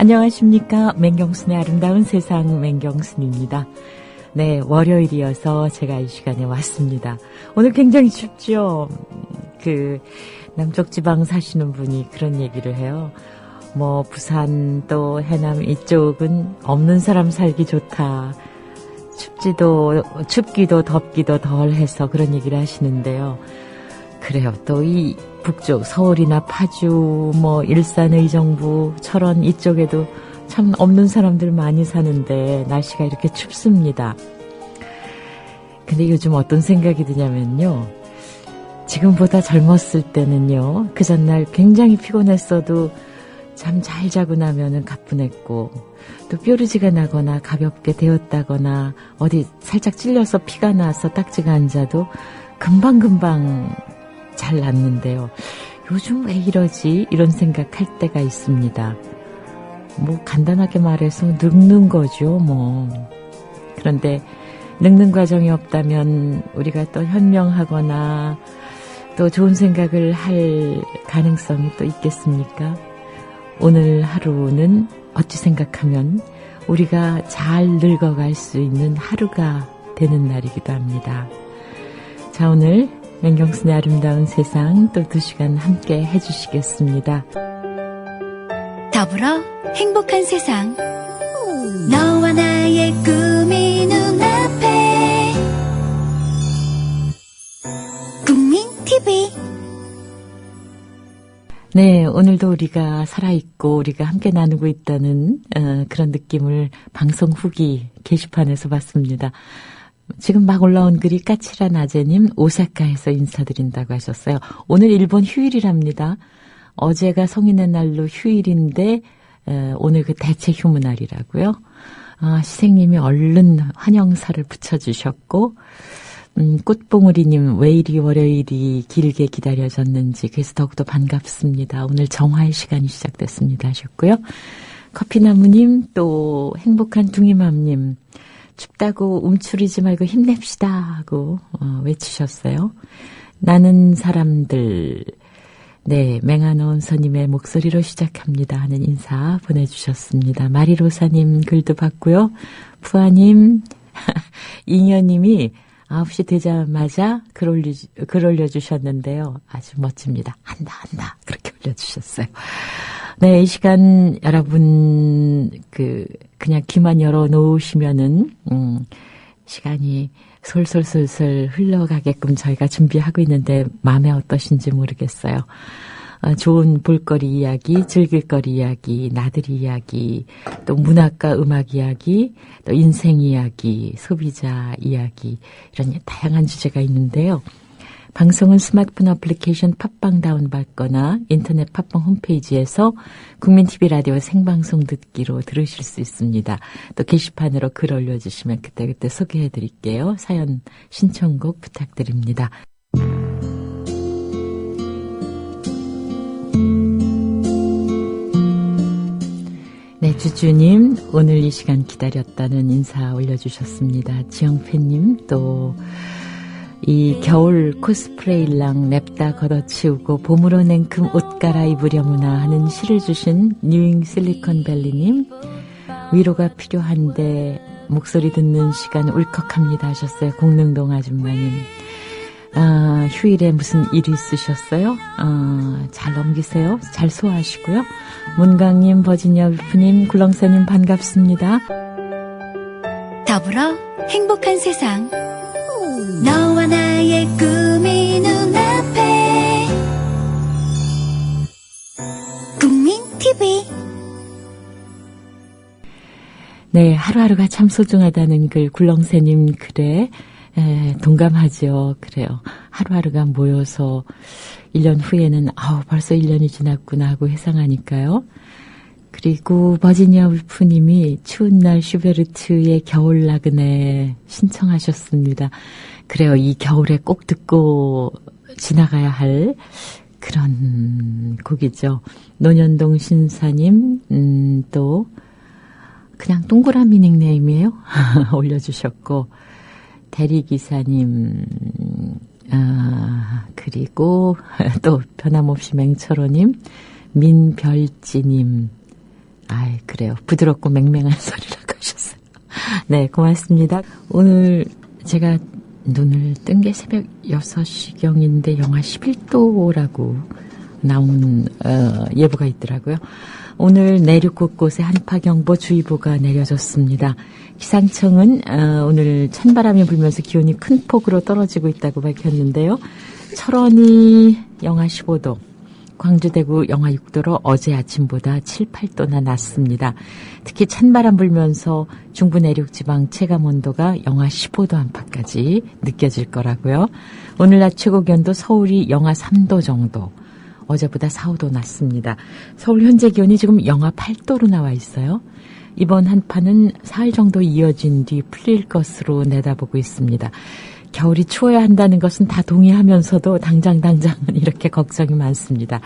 안녕하십니까. 맹경순의 아름다운 세상 맹경순입니다. 네, 월요일이어서 제가 이 시간에 왔습니다. 오늘 굉장히 춥죠. 남쪽 지방 사시는 분이 그런 얘기를 해요. 부산 또 해남 이쪽은 없는 사람 살기 좋다. 춥기도 덥기도 덜해서 그런 얘기를 하시는데요. 그래요. 또 이 북쪽 서울이나 파주, 일산, 의정부, 철원 이쪽에도 참 없는 사람들 많이 사는데 날씨가 이렇게 춥습니다. 근데 요즘 어떤 생각이 드냐면요. 지금보다 젊었을 때는요. 그 전날 굉장히 피곤했어도 잠 잘 자고 나면은 가뿐했고 또 뾰루지가 나거나 가볍게 데웠다거나 어디 살짝 찔려서 피가 나서 딱지가 안 자도 금방금방 잘 낫는데요. 요즘 왜 이러지? 이런 생각할 때가 있습니다. 간단하게 말해서 늙는 거죠, 그런데 늙는 과정이 없다면 우리가 또 현명하거나 또 좋은 생각을 할 가능성이 또 있겠습니까? 오늘 하루는 어찌 생각하면 우리가 잘 늙어갈 수 있는 하루가 되는 날이기도 합니다. 자, 오늘 맹경순의 아름다운 세상 또 2시간 함께 해주시겠습니다. 더불어 행복한 세상 너와 나의 꿈이 눈앞에 국민TV. 네, 오늘도 우리가 살아있고 우리가 함께 나누고 있다는 그런 느낌을 방송 후기 게시판에서 봤습니다. 지금 막 올라온 글이 까칠한 아재님 오사카에서 인사드린다고 하셨어요. 오늘 일본 휴일이랍니다. 어제가 성인의 날로 휴일인데 오늘 그 대체 휴무날이라고요. 시생님이 얼른 환영사를 붙여주셨고 꽃봉우리님 왜 이리 월요일이 길게 기다려졌는지 그래서 더욱더 반갑습니다. 오늘 정화의 시간이 시작됐습니다 하셨고요. 커피나무님 또 행복한 둥이맘님 춥다고 움츠리지 말고 힘냅시다 하고 외치셨어요. 나는 사람들 네 맹아나운서님의 목소리로 시작합니다 하는 인사 보내주셨습니다. 마리로사님 글도 봤고요. 푸아님 잉여님이 9시 되자마자 글 올려주셨는데요. 아주 멋집니다. 한다 그렇게 올려주셨어요. 네, 이 시간 여러분 그냥 귀만 열어놓으시면은 시간이 솔솔솔솔 흘러가게끔 저희가 준비하고 있는데 마음에 어떠신지 모르겠어요. 좋은 볼거리 이야기, 즐길거리 이야기, 나들이 이야기, 또 문학과 음악 이야기, 또 인생 이야기, 소비자 이야기 이런 다양한 주제가 있는데요. 방송은 스마트폰 어플리케이션 팟빵 다운받거나 인터넷 팟빵 홈페이지에서 국민TV 라디오 생방송 듣기로 들으실 수 있습니다. 또 게시판으로 글 올려주시면 그때그때 소개해드릴게요. 사연 신청곡 부탁드립니다. 네, 주주님 오늘 이 시간 기다렸다는 인사 올려주셨습니다. 지영팬님 또 이 겨울 코스프레일랑 냅다 걷어치우고 봄으로 냉큼 옷 갈아입으려무나 하는 시를 주신 뉴잉 실리콘밸리님 위로가 필요한데 목소리 듣는 시간 울컥합니다 하셨어요. 공릉동 아줌마님 휴일에 무슨 일이 있으셨어요? 잘 넘기세요. 잘 소화하시고요. 문강님, 버지니아 울프님, 굴렁쇠님 반갑습니다. 더불어 행복한 세상 너와 나의 꿈이 눈앞에 국민TV. 네, 하루하루가 참 소중하다는 글 굴렁쇠님 글에 동감하죠. 그래요. 하루하루가 모여서 1년 후에는 벌써 1년이 지났구나 하고 회상하니까요. 그리고 버지니아 울프님이 추운 날 슈베르트의 겨울 나그네 신청하셨습니다. 그래요. 이 겨울에 꼭 듣고 지나가야 할 그런 곡이죠. 노년동 신사님 또 그냥 동그라미 닉네임이에요. 올려주셨고 대리기사님 그리고 또 변함없이 맹철호님 민별지님 아이, 그래요. 부드럽고 맹맹한 소리라고 하셨어요. 네, 고맙습니다. 오늘 제가 눈을 뜬 게 새벽 6시경인데 영하 11도라고 나온 예보가 있더라고요. 오늘 내륙 곳곳에 한파경보 주의보가 내려졌습니다. 기상청은 오늘 찬바람이 불면서 기온이 큰 폭으로 떨어지고 있다고 밝혔는데요. 철원이 영하 15도, 광주, 대구 영하 6도로 어제 아침보다 7, 8도나 낮습니다. 특히 찬바람 불면서 중부 내륙 지방 체감 온도가 영하 15도 안팎까지 느껴질 거라고요. 오늘 낮 최고 기온도 서울이 영하 3도 정도, 어제보다 4, 5도 낮습니다. 서울 현재 기온이 지금 영하 8도로 나와 있어요. 이번 한파는 사흘 정도 이어진 뒤 풀릴 것으로 내다보고 있습니다. 겨울이 추워야 한다는 것은 다 동의하면서도 당장은 이렇게 걱정이 많습니다.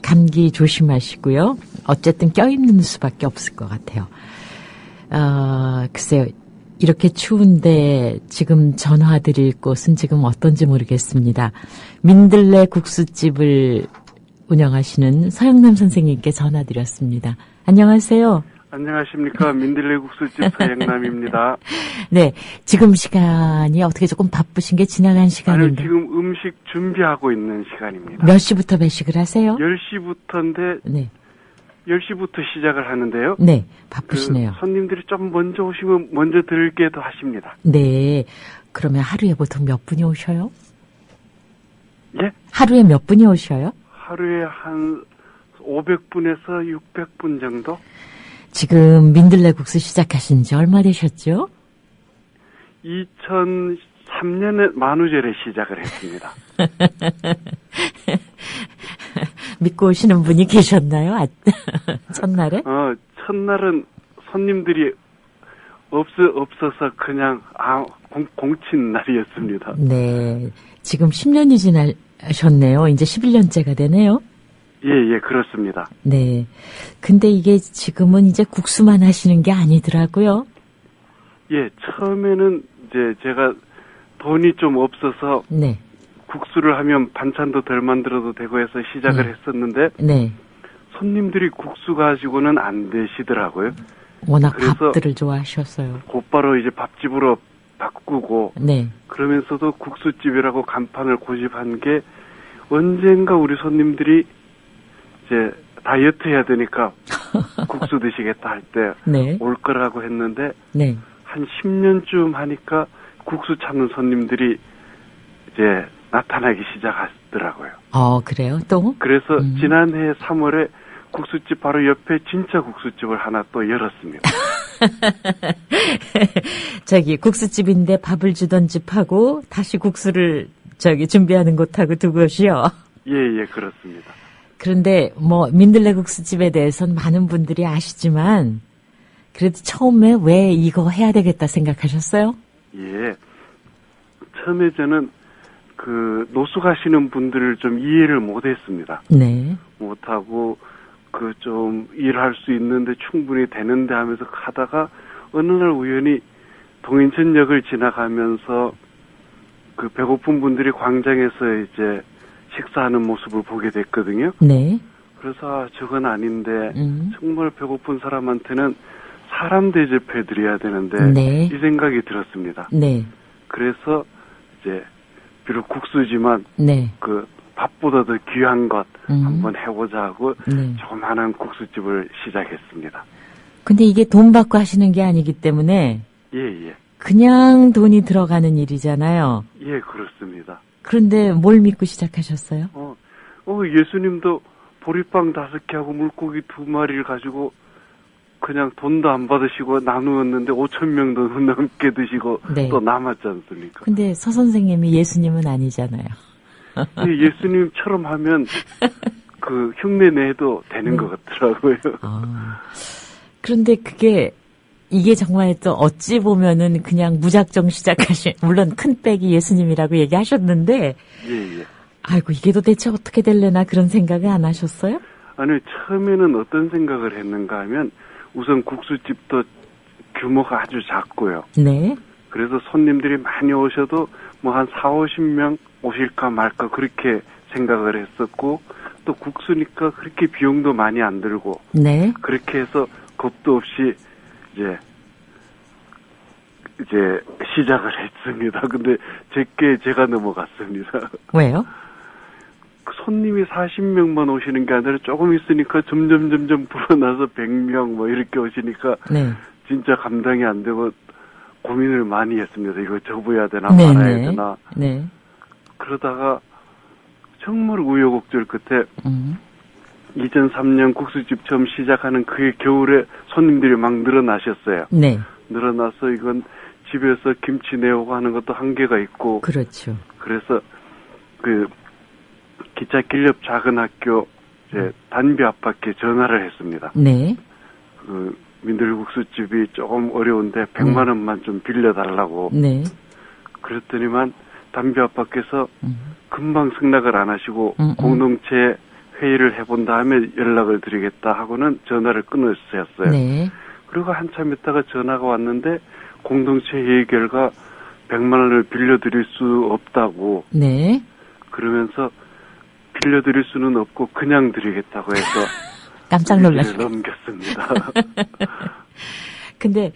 감기 조심하시고요. 어쨌든 껴있는 수밖에 없을 것 같아요. 글쎄요. 이렇게 추운데 지금 전화드릴 곳은 지금 어떤지 모르겠습니다. 민들레 국수집을 운영하시는 서영남 선생님께 전화드렸습니다. 안녕하세요. 안녕하십니까. 민들레 국수집 서영남입니다. 네, 지금 시간이 어떻게 조금 바쁘신 게 지나간 시간인데. 아니요, 지금 음식 준비하고 있는 시간입니다. 몇 시부터 배식을 하세요? 10시부터인데 네. 10시부터 시작을 하는데요. 네, 바쁘시네요. 손님들이 좀 먼저 오시면 먼저 들게도 하십니다. 네, 그러면 하루에 보통 몇 분이 오셔요? 예? 하루에 몇 분이 오셔요? 하루에 한 500분에서 600분 정도? 지금 민들레 국수 시작하신 지 얼마 되셨죠? 2003년에 만우절에 시작을 했습니다. 믿고 오시는 분이 계셨나요? 첫날에? 첫날은 손님들이 없어서 그냥 공친 날이었습니다. 네, 지금 10년이 지나셨네요. 이제 11년째가 되네요. 예, 그렇습니다. 네. 근데 이게 지금은 이제 국수만 하시는 게 아니더라고요. 예, 처음에는 이제 제가 돈이 좀 없어서 네. 국수를 하면 반찬도 덜 만들어도 되고 해서 시작을 했었는데 네. 손님들이 국수 가지고는 안 되시더라고요. 워낙 그래서 밥들을 좋아하셨어요. 곧바로 이제 밥집으로 바꾸고 네. 그러면서도 국수집이라고 간판을 고집한 게 언젠가 우리 손님들이 이제 다이어트 해야 되니까 국수 드시겠다 할 때 올 네. 거라고 했는데 네. 한 10년쯤 하니까 국수 찾는 손님들이 이제 나타나기 시작하더라고요. 그래요? 또? 그래서 지난해 3월에 국수집 바로 옆에 진짜 국수집을 하나 또 열었습니다. 저기 국수집인데 밥을 주던 집하고 다시 국수를 준비하는 곳하고 두 곳이요. 예, 그렇습니다. 그런데 민들레 국수집에 대해서는 많은 분들이 아시지만 그래도 처음에 왜 이거 해야 되겠다 생각하셨어요? 예. 처음에 저는 노숙 하시는 분들을 좀 이해를 못 했습니다. 네. 못하고 좀 일할 수 있는데 충분히 되는데 하면서 가다가 어느 날 우연히 동인천역을 지나가면서 배고픈 분들이 광장에서 이제 식사하는 모습을 보게 됐거든요. 네. 그래서 저건 아닌데 정말 배고픈 사람한테는 사람 대접해드려야 되는데 네. 이 생각이 들었습니다. 네. 그래서 이제 비록 국수지만 네. 밥보다 더 귀한 것 한번 해보자 하고 네. 조그마한 국수집을 시작했습니다. 근데 이게 돈 받고 하시는 게 아니기 때문에 예. 그냥 돈이 들어가는 일이잖아요. 예, 그렇습니다. 그런데 뭘 믿고 시작하셨어요? 예수님도 보리빵 5개 하고 물고기 2마리를 가지고 그냥 돈도 안 받으시고 나누었는데 5,000명도 넘게 드시고 네. 또 남았지 않습니까? 근데 서 선생님이 예수님은 아니잖아요. 예수님처럼 하면 흉내 내도 되는 것 같더라고요. 그런데 이게 정말 또 어찌 보면은 그냥 무작정 물론 큰 빽이 예수님이라고 얘기하셨는데, 예. 아이고, 이게 도대체 어떻게 될래나 그런 생각을 안 하셨어요? 아니요, 처음에는 어떤 생각을 했는가 하면, 우선 국수집도 규모가 아주 작고요. 네. 그래서 손님들이 많이 오셔도 한 4, 50명 오실까 말까 그렇게 생각을 했었고, 또 국수니까 그렇게 비용도 많이 안 들고 네. 그렇게 해서 겁도 없이 이제 시작을 했습니다. 근데 제가 넘어갔습니다. 왜요? 손님이 40명만 오시는 게 아니라 조금 있으니까 점점 불어나서 100명 뭐 이렇게 오시니까 네. 진짜 감당이 안 되고 고민을 많이 했습니다. 이거 접어야 되나 네, 말아야 네. 되나. 네. 그러다가 정말 우여곡절 끝에 2003년 국수집 처음 시작하는 그 겨울에 손님들이 막 늘어나셨어요. 네. 늘어나서 이건 집에서 김치 내오고 하는 것도 한계가 있고. 그렇죠. 그래서 그 기차 길옆 작은 학교 단비 아빠께 전화를 했습니다. 네. 그 민들국수집이 조금 어려운데 100만 원만 좀 빌려달라고. 네. 그랬더니만 단비 아빠께서 금방 승낙을 안 하시고 공동체 회의를 해본 다음에 연락을 드리겠다 하고는 전화를 끊으셨어요. 네. 그리고 한참 있다가 전화가 왔는데 공동체 회의 결과 100만 원을 빌려드릴 수 없다고. 네. 그러면서 빌려드릴 수는 없고 그냥 드리겠다고 해서 깜짝 놀랐어요. 넘겼습니다. 근데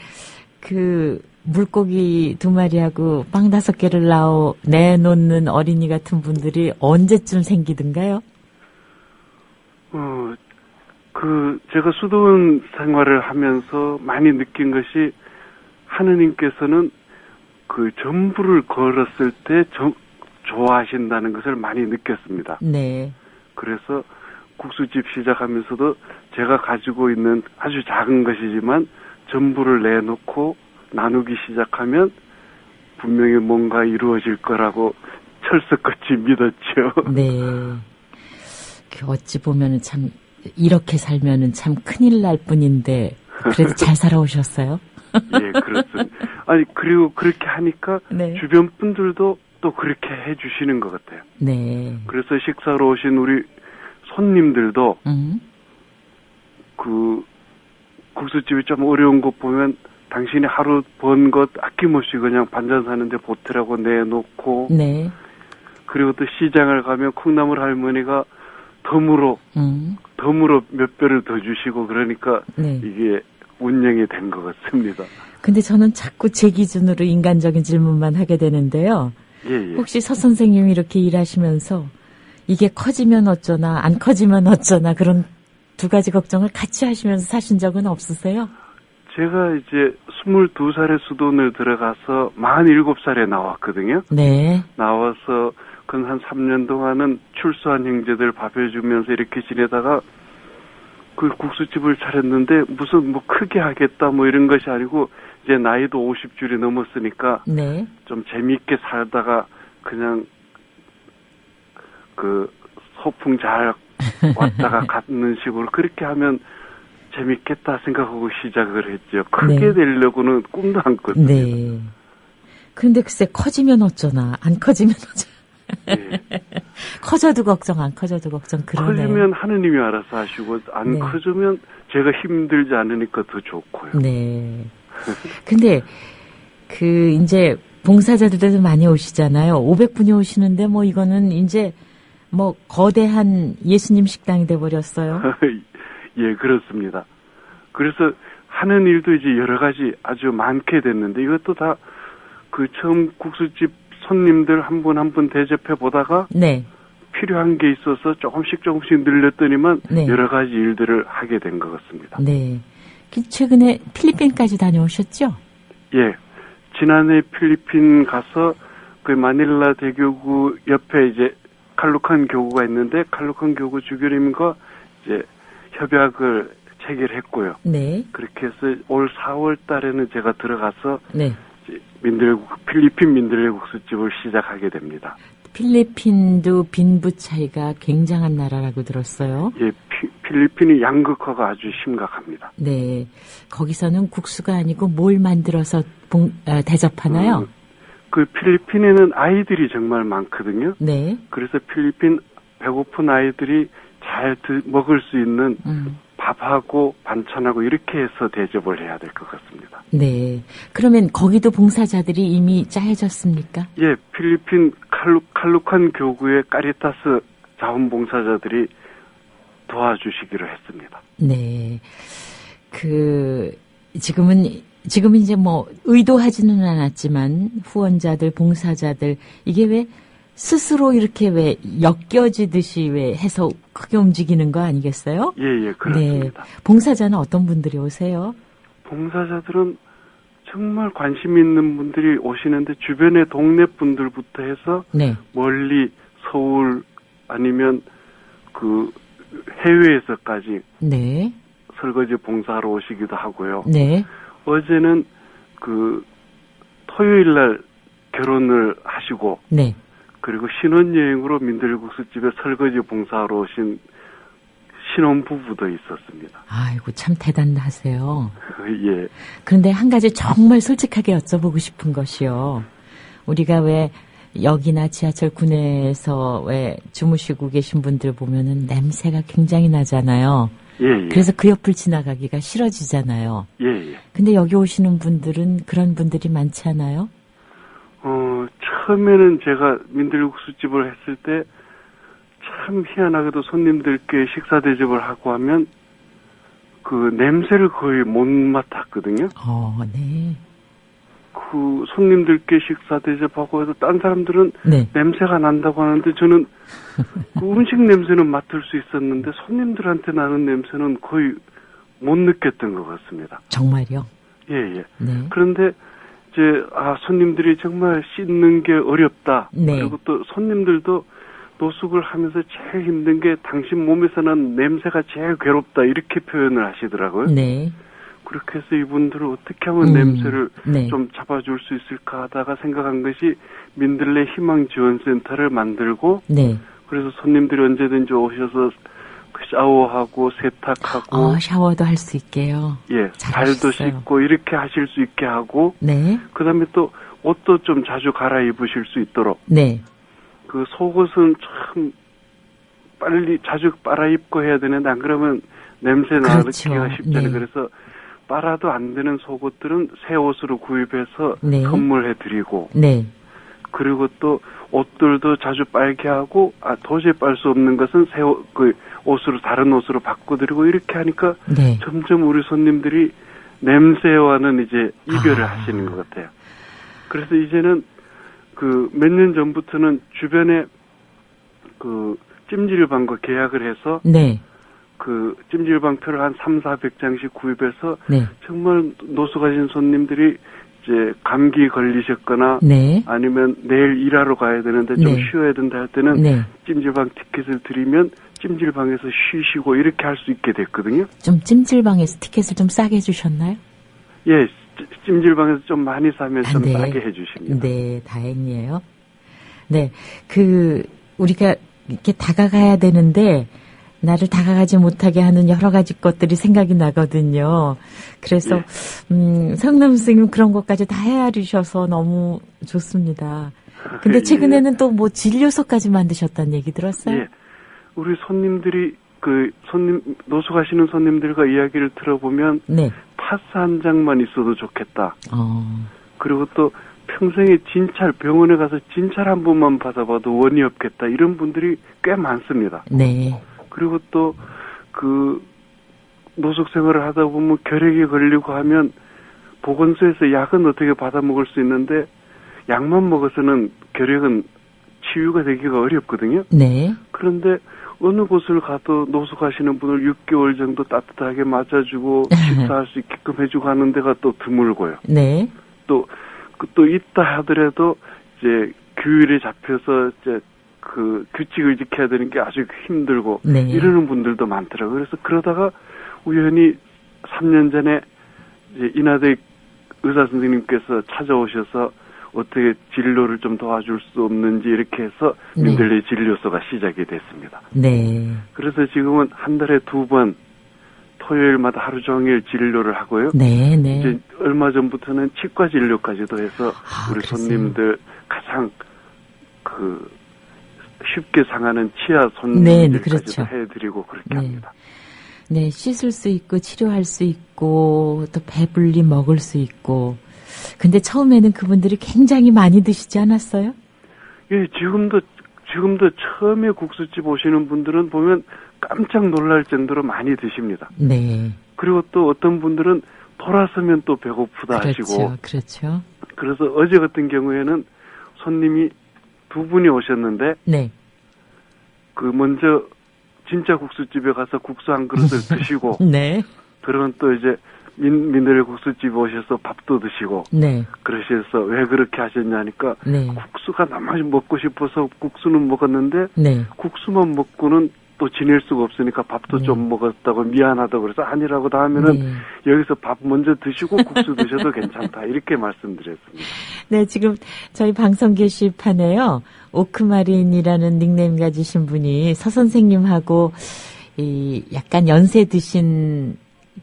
그 물고기 2마리하고 빵 5개를 내놓는 어린이 같은 분들이 언제쯤 생기던가요? 제가 수도원 생활을 하면서 많이 느낀 것이 하느님께서는 그 전부를 걸었을 때 좋아하신다는 것을 많이 느꼈습니다. 네. 그래서 국수집 시작하면서도 제가 가지고 있는 아주 작은 것이지만 전부를 내놓고 나누기 시작하면 분명히 뭔가 이루어질 거라고 철석같이 믿었죠. 네. 어찌 보면은 참 이렇게 살면은 참 큰일 날 뿐인데 그래도 잘 살아오셨어요? 예, 그렇습니다. 아니 그리고 그렇게 하니까 네. 주변 분들도 또 그렇게 해주시는 것 같아요. 네. 그래서 식사로 오신 우리 손님들도 그 국수집이 좀 어려운 것 보면 당신이 하루 번 것 아낌없이 그냥 반찬 사는데 보태라고 내놓고 네. 그리고 또 시장을 가면 콩나물 할머니가 덤으로 몇 배를 더 주시고 그러니까 네. 이게 운영이 된 것 같습니다. 근데 저는 자꾸 제 기준으로 인간적인 질문만 하게 되는데요. 예. 혹시 서 선생님이 이렇게 일하시면서 이게 커지면 어쩌나 안 커지면 어쩌나 그런 두 가지 걱정을 같이 하시면서 사신 적은 없으세요? 제가 이제 22살에 수도원을 들어가서 47살에 나왔거든요. 네. 나와서 한 3년 동안은 출소한 형제들 밥 해주면서 이렇게 지내다가 그 국수집을 차렸는데 무슨 뭐 크게 하겠다 뭐 이런 것이 아니고 이제 나이도 50줄이 넘었으니까 네. 좀 재미있게 살다가 그냥 그 소풍 잘 왔다가 갔는 식으로 그렇게 하면 재밌겠다 생각하고 시작을 했죠. 크게 네. 되려고는 꿈도 안 꿨습니다. 네. 그런데 글쎄 커지면 어쩌나 안 커지면 어쩌나. 네. 커져도 걱정 안 커져도 걱정 그러네요. 커지면 하느님이 알아서 하시고 안 네. 커지면 제가 힘들지 않으니까 더 좋고요. 네. 근데 그 이제 봉사자들도 많이 오시잖아요. 500분이 오시는데 뭐 이거는 이제 뭐 거대한 예수님 식당이 돼 버렸어요. 예, 그렇습니다. 그래서 하는 일도 이제 여러 가지 아주 많게 됐는데 이것도 다 그 처음 국수집 손님들 한 분 한 분 대접해 보다가 네. 필요한 게 있어서 조금씩 늘렸더니만 네. 여러 가지 일들을 하게 된 것 같습니다. 네. 최근에 필리핀까지 다녀오셨죠? 예. 지난해 필리핀 가서 그 마닐라 대교구 옆에 이제 칼루칸 교구가 있는데 칼루칸 교구 주교님과 이제 협약을 체결했고요. 네. 그렇게 해서 올 4월 달에는 제가 들어가서 네. 필리핀 민들레국수집을 시작하게 됩니다. 필리핀도 빈부 차이가 굉장한 나라라고 들었어요. 예, 필리핀이 양극화가 아주 심각합니다. 네. 거기서는 국수가 아니고 뭘 만들어서 대접하나요? 그 필리핀에는 아이들이 정말 많거든요. 네. 그래서 필리핀 배고픈 아이들이 잘 먹을 수 있는 밥하고 반찬하고 이렇게 해서 대접을 해야 될 것 같습니다. 네. 그러면 거기도 봉사자들이 이미 짜여졌습니까? 예, 필리핀 칼루칸 교구의 까리타스 자원봉사자들이 도와주시기로 했습니다. 네. 지금은 이제 뭐 의도하지는 않았지만 후원자들, 봉사자들 이게 왜 스스로 이렇게 왜 엮여지듯이 왜 해서 크게 움직이는 거 아니겠어요? 예, 그렇습니다. 네. 봉사자는 어떤 분들이 오세요? 봉사자들은 정말 관심 있는 분들이 오시는데 주변의 동네 분들부터 해서 네. 멀리 서울 아니면 그 해외에서까지 네. 설거지 봉사하러 오시기도 하고요. 네. 어제는 토요일 날 결혼을 하시고 네. 그리고 신혼여행으로 민들국수집에 설거지 봉사하러 오신 신혼부부도 있었습니다. 아이고, 참 대단하세요. 예. 그런데 한 가지 정말 솔직하게 여쭤보고 싶은 것이요. 우리가 왜 역이나 지하철 구내에서 왜 주무시고 계신 분들 보면은 냄새가 굉장히 나잖아요. 예. 그래서 그 옆을 지나가기가 싫어지잖아요. 예. 근데 여기 오시는 분들은 그런 분들이 많지 않아요? 처음에는 제가 민들국수집을 했을 때 참 희한하게도 손님들께 식사 대접을 하고 하면 그 냄새를 거의 못 맡았거든요. 네. 그 손님들께 식사 대접하고 해서 딴 사람들은 네. 냄새가 난다고 하는데 저는 그 음식 냄새는 맡을 수 있었는데 손님들한테 나는 냄새는 거의 못 느꼈던 것 같습니다. 정말요? 예. 네. 그런데 이제 손님들이 정말 씻는 게 어렵다. 네. 그리고 또 손님들도 노숙을 하면서 제일 힘든 게 당신 몸에서 난 냄새가 제일 괴롭다 이렇게 표현을 하시더라고요. 네. 그렇게 해서 이분들을 어떻게 하면 냄새를 네. 좀 잡아줄 수 있을까 하다가 생각한 것이 민들레 희망지원센터를 만들고 네. 그래서 손님들이 언제든지 오셔서 샤워하고 세탁하고 샤워도 할 수 있게요. 예, 발도 씻고 이렇게 하실 수 있게 하고 네. 그다음에 또 옷도 좀 자주 갈아입으실 수 있도록 네. 그 속옷은 참 빨리 자주 빨아입고 해야 되는데 안 그러면 냄새 그렇죠. 나기가 쉽잖아요. 네. 그래서 빨아도 안 되는 속옷들은 새 옷으로 구입해서 네. 선물해드리고 네. 그리고 또 옷들도 자주 빨게 하고 도저히 빨 수 없는 것은 새 옷으로 다른 옷으로 바꿔드리고 이렇게 하니까 네. 점점 우리 손님들이 냄새와는 이제 이별을 하시는 것 같아요. 그래서 이제는 몇 년 전부터는 주변에 찜질방과 계약을 해서 네. 찜질방표를 한 300~400장씩 구입해서 네. 정말 노숙하신 손님들이 이제 감기 걸리셨거나 네. 아니면 내일 일하러 가야 되는데 좀 네. 쉬어야 된다 할 때는 네. 찜질방 티켓을 드리면 찜질방에서 쉬시고 이렇게 할 수 있게 됐거든요. 좀 찜질방에서 티켓을 좀 싸게 해주셨나요? 예, 찜질방에서 좀 많이 사면 좀 네. 싸게 해주십니다. 네, 다행이에요. 네, 우리가 이렇게 다가가야 되는데, 나를 다가가지 못하게 하는 여러 가지 것들이 생각이 나거든요. 그래서, 성남 선생님 그런 것까지 다 헤아리셔서 너무 좋습니다. 근데 최근에는 또 뭐 진료소까지 만드셨다는 얘기 들었어요? 예. 우리 손님들이, 노숙하시는 손님들과 이야기를 들어보면, 네. 파스 한 장만 있어도 좋겠다. 그리고 또 평생에 병원에 가서 진찰 한 번만 받아봐도 원이 없겠다. 이런 분들이 꽤 많습니다. 네. 그리고 또 노숙 생활을 하다 보면 결핵이 걸리고 하면 보건소에서 약은 어떻게 받아 먹을 수 있는데 약만 먹어서는 결핵은 치유가 되기가 어렵거든요. 네. 그런데 어느 곳을 가도 노숙하시는 분을 6개월 정도 따뜻하게 맞아주고 식사할 수 있게끔 해주고 하는 데가 또 드물고요. 네. 또 있다 하더라도 이제 규율에 잡혀서 이제 규칙을 지켜야 되는 게 아주 힘들고 네. 이러는 분들도 많더라고요. 그래서 그러다가 우연히 3년 전에 이제 인하대 의사 선생님께서 찾아오셔서 어떻게 진료를 좀 도와줄 수 없는지 이렇게 해서 민들레 진료소가 시작이 됐습니다. 네. 그래서 지금은 한 달에 2번 토요일마다 하루 종일 진료를 하고요. 네, 네. 이제 얼마 전부터는 치과 진료까지도 해서 우리 그러세요? 손님들 가장 쉽게 상하는 치아 네, 손님들까지도 그렇죠. 해드리고 그렇게 네. 합니다. 네, 씻을 수 있고 치료할 수 있고 또 배불리 먹을 수 있고. 근데 처음에는 그분들이 굉장히 많이 드시지 않았어요? 예, 지금도 지금도 처음에 국수집 오시는 분들은 보면 깜짝 놀랄 정도로 많이 드십니다. 네. 그리고 또 어떤 분들은 돌아서면 또 배고프다 그렇죠. 하시고. 그렇죠. 그래서 어제 같은 경우에는 손님이 2분이 오셨는데 네. 그 먼저 진짜 국수집에 가서 국수 한 그릇을 드시고 네. 그러면 또 이제 민들레 국수집에 오셔서 밥도 드시고 네. 그러셔서 왜 그렇게 하셨냐니까 네. 국수가 너무 먹고 싶어서 국수는 먹었는데 네. 국수만 먹고는 또 지낼 수가 없으니까 밥도 네. 좀 먹었다고 미안하다고 그래서 아니라고 다 하면은 네. 여기서 밥 먼저 드시고 국수 드셔도 괜찮다 이렇게 말씀드렸습니다. 네, 지금 저희 방송 게시판에요. 오크마린이라는 닉네임 가지신 분이 서 선생님하고 이 약간 연세 드신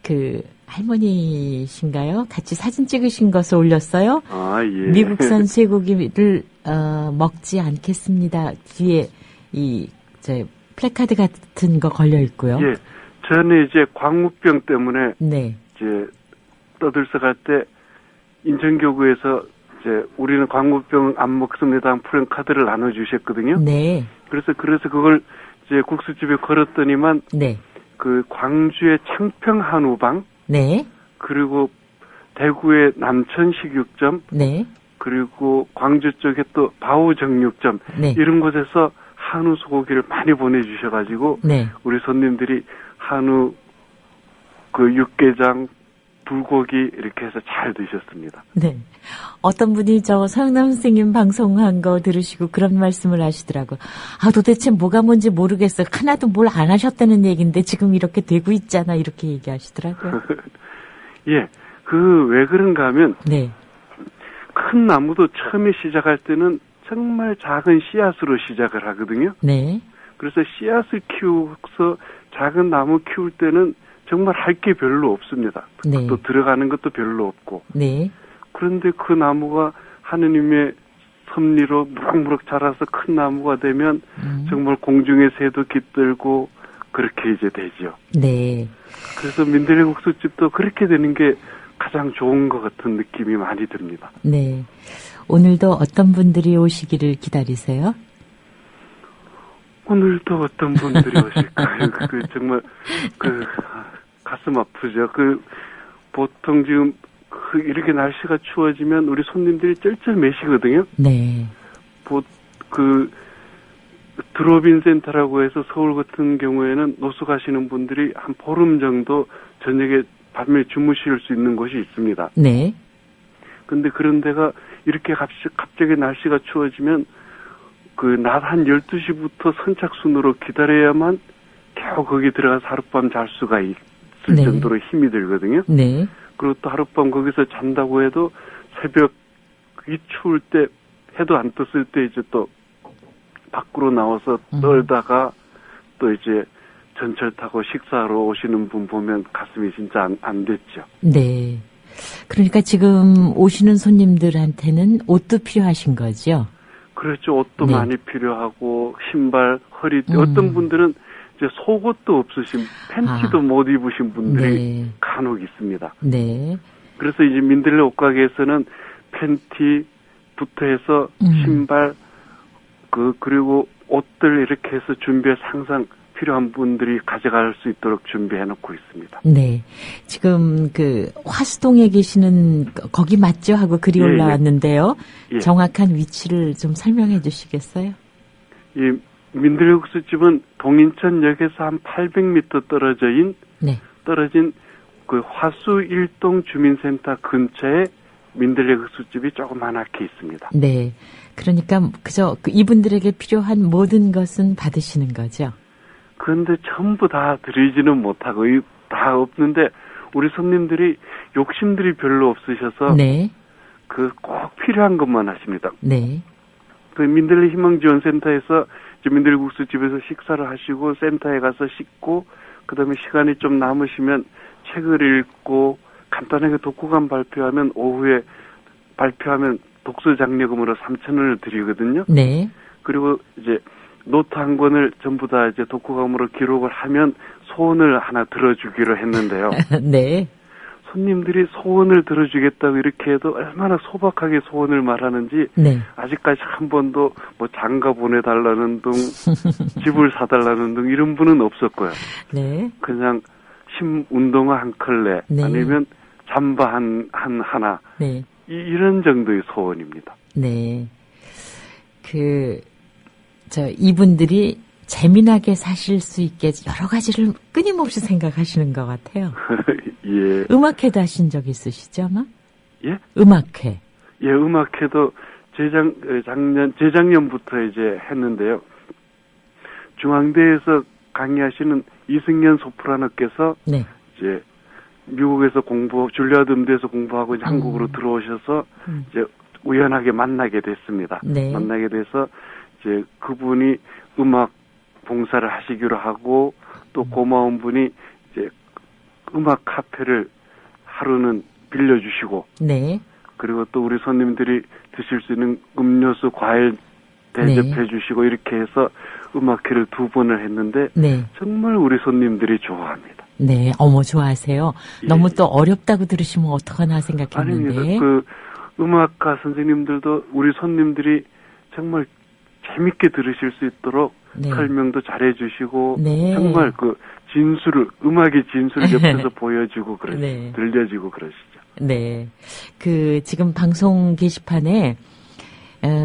그 할머니신가요? 같이 사진 찍으신 것을 올렸어요. 아, 예. 미국산 쇠고기를 먹지 않겠습니다. 뒤에 저 플래카드 같은 거 걸려 있고요. 예. 저는 이제 광우병 때문에 네. 이제 떠들썩할 때 인천교구에서 이제 우리는 광우병 안 먹습니다 한 플래카드를 나눠주셨거든요. 네. 그래서 그걸 이제 국수집에 걸었더니만 네. 그 광주의 창평 한우방 네. 그리고 대구의 남천 식육점 네. 그리고 광주 쪽에 또 바우 정육점 네. 이런 곳에서 한우 소고기를 많이 보내주셔가지고 네. 우리 손님들이 한우 그 육개장 불고기 이렇게 해서 잘 드셨습니다. 네. 어떤 분이 저 서영남 선생님 방송한 거 들으시고 그런 말씀을 하시더라고요. 아, 도대체 뭐가 뭔지 모르겠어요. 하나도 뭘 안 하셨다는 얘기인데 지금 이렇게 되고 있잖아. 이렇게 얘기하시더라고요. 예. 왜 그런가 하면 네. 큰 나무도 처음에 시작할 때는 정말 작은 씨앗으로 시작을 하거든요. 네. 그래서 씨앗을 키워서 작은 나무 키울 때는 정말 할 게 별로 없습니다. 네. 또 들어가는 것도 별로 없고. 네. 그런데 그 나무가 하느님의 섭리로 무럭무럭 자라서 큰 나무가 되면 정말 공중의 새도 깃들고 그렇게 이제 되죠. 네. 그래서 민들레 국수집도 그렇게 되는 게 가장 좋은 것 같은 느낌이 많이 듭니다. 네. 오늘도 어떤 분들이 오시기를 기다리세요? 오늘도 어떤 분들이 오실까요? 정말 가슴 아프죠. 보통 지금 이렇게 날씨가 추워지면 우리 손님들이 쩔쩔매시거든요. 네. 드롭인 센터라고 해서 서울 같은 경우에는 노숙 하시는 분들이 한 보름 정도 저녁에 밤에 주무실 수 있는 곳이 있습니다. 네. 근데 그런 데가 이렇게 갑자기 날씨가 추워지면 낮 한 12시부터 선착순으로 기다려야만 겨우 거기 들어가서 하룻밤 잘 수가 있을 네. 정도로 힘이 들거든요. 네. 그리고 또 하룻밤 거기서 잔다고 해도 새벽 이 추울 때 해도 안 떴을 때 이제 또 밖으로 나와서 떨다가 또 이제 전철 타고 식사하러 오시는 분 보면 가슴이 진짜 안 됐죠. 네. 그러니까 지금 오시는 손님들한테는 옷도 필요하신 거죠? 그렇죠. 옷도 네. 많이 필요하고 신발, 허리띠. 어떤 분들은 이제 속옷도 없으신 팬티도 못 입으신 분들이 네. 간혹 있습니다. 네. 그래서 이제 민들레 옷가게에서는 팬티부터 해서 신발 그리고 옷들 이렇게 해서 준비해서 항상 필요한 분들이 가져갈 수 있도록 준비해 놓고 있습니다. 네. 지금 화수동에 계시는 거기 맞죠? 하고 글이 예, 올라왔는데요. 예. 정확한 위치를 좀 설명해 주시겠어요? 이 민들레 국수집은 동인천역에서 한 800m 떨어진 화수 1동 주민센터 근처에 민들레 국수집이 조그맣게 있습니다. 네. 그러니까 그저 이분들에게 필요한 모든 것은 받으시는 거죠? 그런데 전부 다 드리지는 못하고 다 없는데 우리 손님들이 욕심들이 별로 없으셔서 네. 꼭 필요한 것만 하십니다. 네. 민들레 희망지원센터에서 민들레 국수집에서 식사를 하시고 센터에 가서 씻고 그다음에 시간이 좀 남으시면 책을 읽고 간단하게 독후감 발표하면 오후에 발표하면 독서 장려금으로 3,000원을 드리거든요. 네. 그리고 이제 노트 한 권을 전부 다 이제 독후감으로 기록을 하면 소원을 하나 들어주기로 했는데요. 네. 손님들이 소원을 들어주겠다고 이렇게 해도 얼마나 소박하게 소원을 말하는지 네. 아직까지 한 번도 뭐 장가 보내달라는 등 집을 사달라는 등 이런 분은 없었고요. 네. 그냥 운동화 한 컬레 네. 아니면 잠바 하나 네. 이런 정도의 소원입니다. 네. 이분들이 재미나게 사실 수 있게 여러 가지를 끊임없이 생각하시는 것 같아요. 예. 음악회도 하신 적 있으시죠, 아마? 예? 음악회. 예, 음악회도 재작년부터 이제 했는데요. 중앙대에서 강의하시는 이승연 소프라노께서 네. 이제 미국에서 줄리아드 음대에서 공부하고 이제 한국으로 들어오셔서 이제 우연하게 만나게 됐습니다. 네. 만나게 돼서 이제 그분이 음악 봉사를 하시기로 하고 또 고마운 분이 이제 음악 카페를 하루는 빌려주시고 네. 그리고 또 우리 손님들이 드실 수 있는 음료수, 과일 대접해 네. 주시고 이렇게 해서 음악회를 2번을 했는데 네. 정말 우리 손님들이 좋아합니다. 네. 어머, 좋아하세요. 예. 너무 또 어렵다고 들으시면 어떡하나 생각했는데. 아닙니다. 음악가 선생님들도 우리 손님들이 정말 재밌게 들으실 수 있도록 네. 설명도 잘해 주시고 네. 정말 음악의 진수를 옆에서 보여주고 네. 들려주고 그러시죠. 네. 지금 방송 게시판에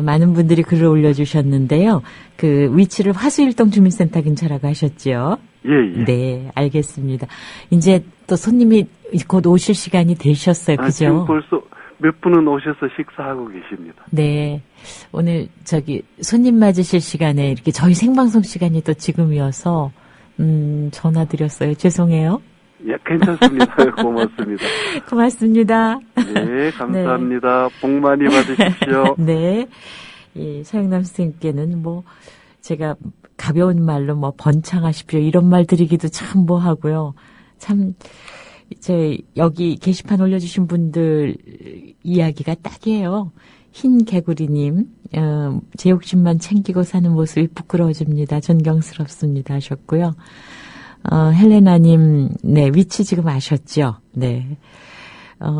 많은 분들이 글을 올려주셨는데요. 위치를 화수일동 주민센터 근처라고 하셨죠? 예. 네, 알겠습니다. 이제 또 손님이 곧 오실 시간이 되셨어요. 그죠? 지금 벌써 몇 분은 오셔서 식사하고 계십니다. 네. 오늘 손님 맞으실 시간에 이렇게 저희 생방송 시간이 또 지금이어서 전화 드렸어요. 죄송해요. 예, 괜찮습니다. 고맙습니다. 고맙습니다. 네, 감사합니다. 네. 복 많이 받으십시오. 네. 서영남 선생님께는 제가 가벼운 말로 번창하십시오. 이런 말 드리기도 참 하고요. 참, 여기 게시판 올려주신 분들 이야기가 딱이에요. 흰 개구리님, 제 욕심만 챙기고 사는 모습이 부끄러워집니다. 존경스럽습니다. 하셨고요. 헬레나님, 네, 위치 지금 아셨죠? 네.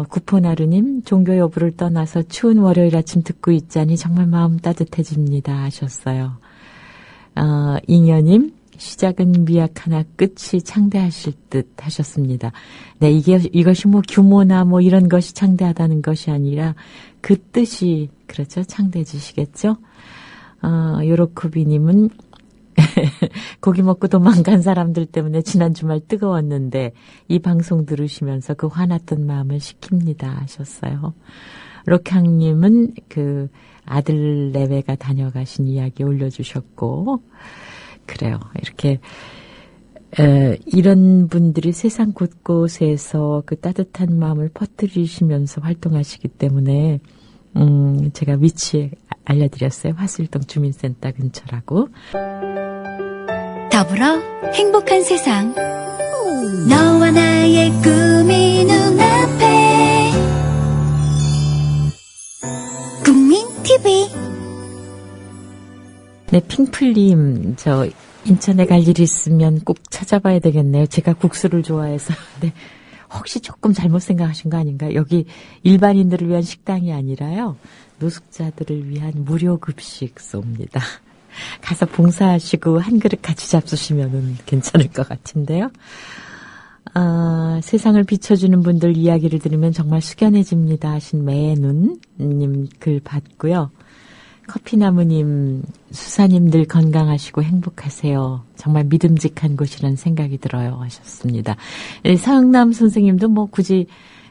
구포나루님, 종교 여부를 떠나서 추운 월요일 아침 듣고 있자니 정말 마음 따뜻해집니다. 하셨어요. 잉여님, 시작은 미약하나 끝이 창대하실 듯 하셨습니다. 네, 이것이 규모나 이런 것이 창대하다는 것이 아니라 그 뜻이, 그렇죠? 창대해지시겠죠? 요로쿠비님은 고기 먹고 도망간 사람들 때문에 지난 주말 뜨거웠는데 이 방송 들으시면서 그 화났던 마음을 식힙니다 하셨어요. 록향님은 아들 내외가 다녀가신 이야기 올려주셨고 그래요. 이렇게 이런 분들이 세상 곳곳에서 그 따뜻한 마음을 퍼뜨리시면서 활동하시기 때문에 제가 위치 알려드렸어요. 화수일동 주민센터 근처라고. 더불어 행복한 세상 너와 나의 꿈이 눈앞에 국민TV. 네, 핑플님, 인천에 갈 일이 있으면 꼭 찾아봐야 되겠네요. 제가 국수를 좋아해서. 네. 혹시 조금 잘못 생각하신 거 아닌가? 여기 일반인들을 위한 식당이 아니라요. 노숙자들을 위한 무료 급식 쏩니다. 가서 봉사하시고 한 그릇 같이 잡수시면은 괜찮을 것 같은데요. 세상을 비춰주는 분들 이야기를 들으면 정말 숙연해집니다 하신 매눈님 글 봤고요. 커피나무님, 수사님들 건강하시고 행복하세요. 정말 믿음직한 곳이라는 생각이 들어요 하셨습니다. 서영남 선생님도 굳이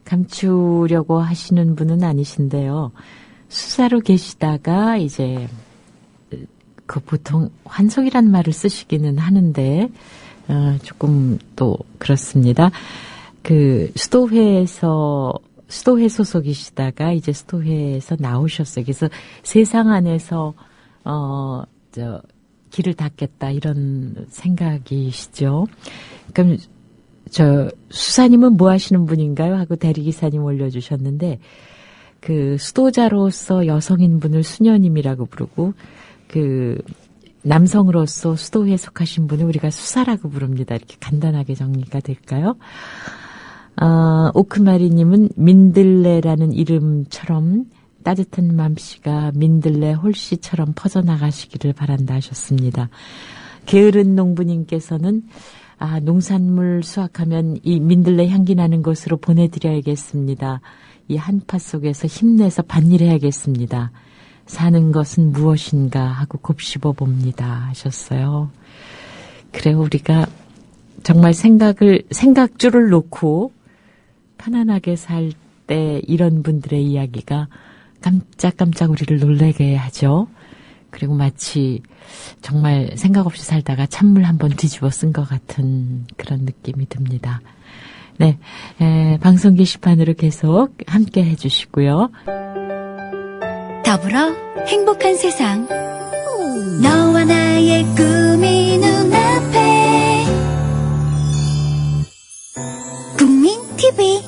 감추려고 하시는 분은 아니신데요. 수사로 계시다가 이제 보통 환속이란 말을 쓰시기는 하는데 조금 또 그렇습니다. 수도회 소속이시다가 이제 수도회에서 나오셨어요. 그래서 세상 안에서 길을 닦겠다 이런 생각이시죠. 그럼 수사님은 뭐 하시는 분인가요? 하고 대리기사님 올려주셨는데 수도자로서 여성인분을 수녀님이라고 부르고 남성으로서 수도회에 속하신 분을 우리가 수사라고 부릅니다. 이렇게 간단하게 정리가 될까요? 오크마리님은 민들레라는 이름처럼 따뜻한 맘씨가 민들레 홀씨처럼 퍼져나가시기를 바란다 하셨습니다. 게으른 농부님께서는 농산물 수확하면 이 민들레 향기 나는 곳으로 보내드려야겠습니다. 이 한파 속에서 힘내서 밭일해야겠습니다. 사는 것은 무엇인가 하고 곱씹어 봅니다 하셨어요. 그래요, 우리가 정말 생각줄을 놓고 편안하게 살 때 이런 분들의 이야기가 깜짝깜짝 우리를 놀라게 하죠. 그리고 마치 정말 생각 없이 살다가 찬물 한번 뒤집어 쓴 것 같은 그런 느낌이 듭니다. 네, 방송 게시판으로 계속 함께 해주시고요. 더불어 행복한 세상. 너와 나의 꿈이 눈앞에. 국민 TV